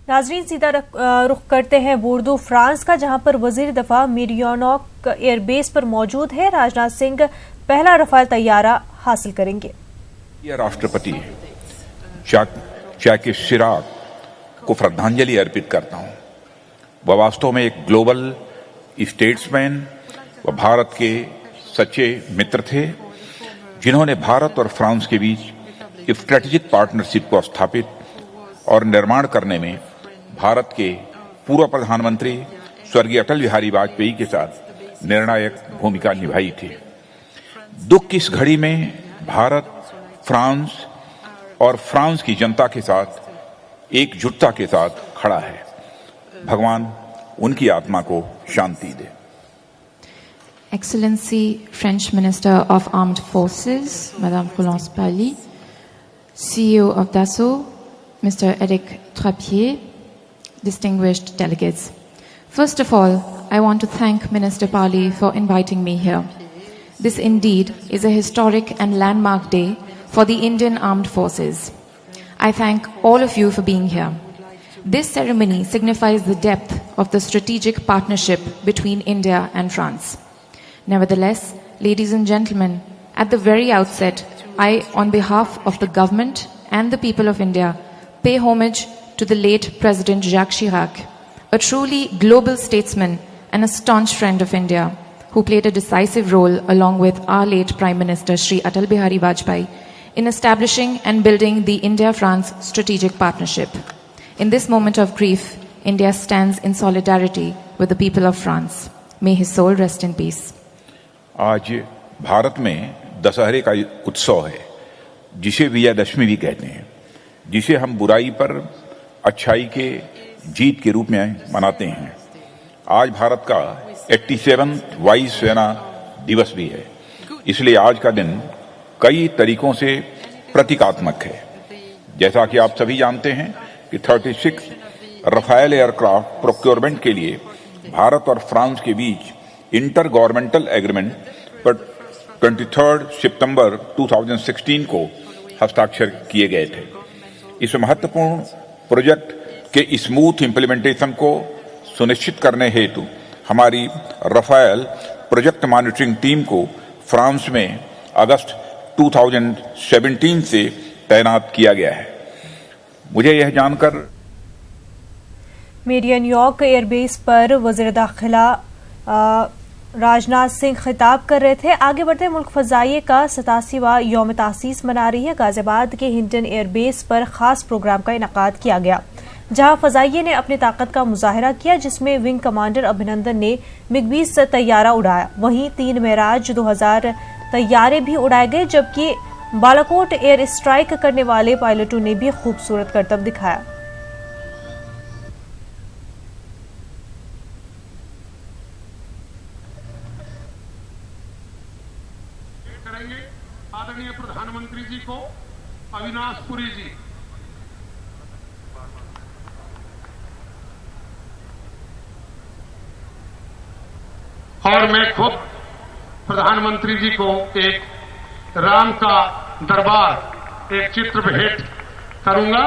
नाजरीन, सीधा रुख करते हैं बोर्दो फ्रांस का, जहां पर वजीर दफा मेरिन्याक एयरबेस पर मौजूद है। राजनाथ सिंह पहला रफाल तैयारा हासिल करेंगे। यह राष्ट्रपति जैक शिराक को श्रद्धांजलि अर्पित करता हूं। वह वास्तव में एक ग्लोबल स्टेट्समैन व भारत के सच्चे मित्र थे, जिन्होंने भारत और फ्रांस के बीच स्ट्रेटेजिक पार्टनरशिप को स्थापित और निर्माण करने में भारत के पूर्व प्रधानमंत्री स्वर्गीय अटल बिहारी वाजपेयी के साथ निर्णायक भूमिका निभाई थी। दुख की इस घड़ी में भारत फ्रांस और फ्रांस की जनता के साथ एकजुटता के साथ खड़ा है। भगवान उनकी आत्मा को शांति दे। Excellency French Minister of Armed Forces, Madame Florence Parly, CEO of Dassault, Mr. Eric Trappier, distinguished delegates. First of all, I want to thank Minister Parly for inviting me here. This indeed is a historic and landmark day for the Indian Armed Forces. I thank all of you for being here. This ceremony signifies the depth of the strategic partnership between India and France. Nevertheless, ladies and gentlemen, at the very outset, I, on behalf of the government and the people of India, pay homage to the late President Jacques Chirac, a truly global statesman and a staunch friend of India, who played a decisive role along with our late Prime Minister Shri Atal Bihari Vajpayee in establishing and building the India-France strategic partnership. In this moment of grief, India stands in solidarity with the people of France. May his soul rest in peace. आज भारत में दशहरे का उत्सव है, जिसे विजयदशमी भी कहते हैं, जिसे हम बुराई पर अच्छाई के जीत के रूप में मनाते हैं। आज भारत का 87वां वायु सेना दिवस भी है, इसलिए आज का दिन कई तरीकों से प्रतीकात्मक है। जैसा कि आप सभी जानते हैं कि 36 रफाल एयरक्राफ्ट प्रोक्योरमेंट के लिए भारत और फ्रांस के बीच इंटर गवर्नमेंटल एग्रीमेंट पर 23 सितंबर 2016 को हस्ताक्षर किए गए थे। इस महत्वपूर्ण प्रोजेक्ट के स्मूथ इंप्लीमेंटेशन को सुनिश्चित करने हेतु हमारी रफाल प्रोजेक्ट मॉनिटरिंग टीम को फ्रांस में अगस्त 2017 से तैनात किया गया है। मुझे यह जानकर मेरिन्याक एयरबेस पर वज़ीर दाखिला राजनाथ सिंह खिताब कर रहे थे। आगे बढ़ते मुल्क फ़ज़ाइये का 87वां यौम तासीस मना रही है। गाजियाबाद के हिंडन एयरबेस पर खास प्रोग्राम का इनेकाद किया गया, जहां फ़ज़ाइये ने अपनी ताकत का मुजाहरा किया, जिसमें विंग कमांडर अभिनंदन ने मिग-20 तैयारा उड़ाया। वहीं 3 मेराज 2000 तैयारे भी उड़ाए गए, जबकि बालाकोट एयर स्ट्राइक करने वाले पायलटों ने भी खूबसूरत करतब दिखाया। आदरणीय प्रधानमंत्री जी को, अविनाश पुरी जी, और मैं खुद प्रधानमंत्री जी को एक राम का दरबार एक चित्र भेंट करूंगा।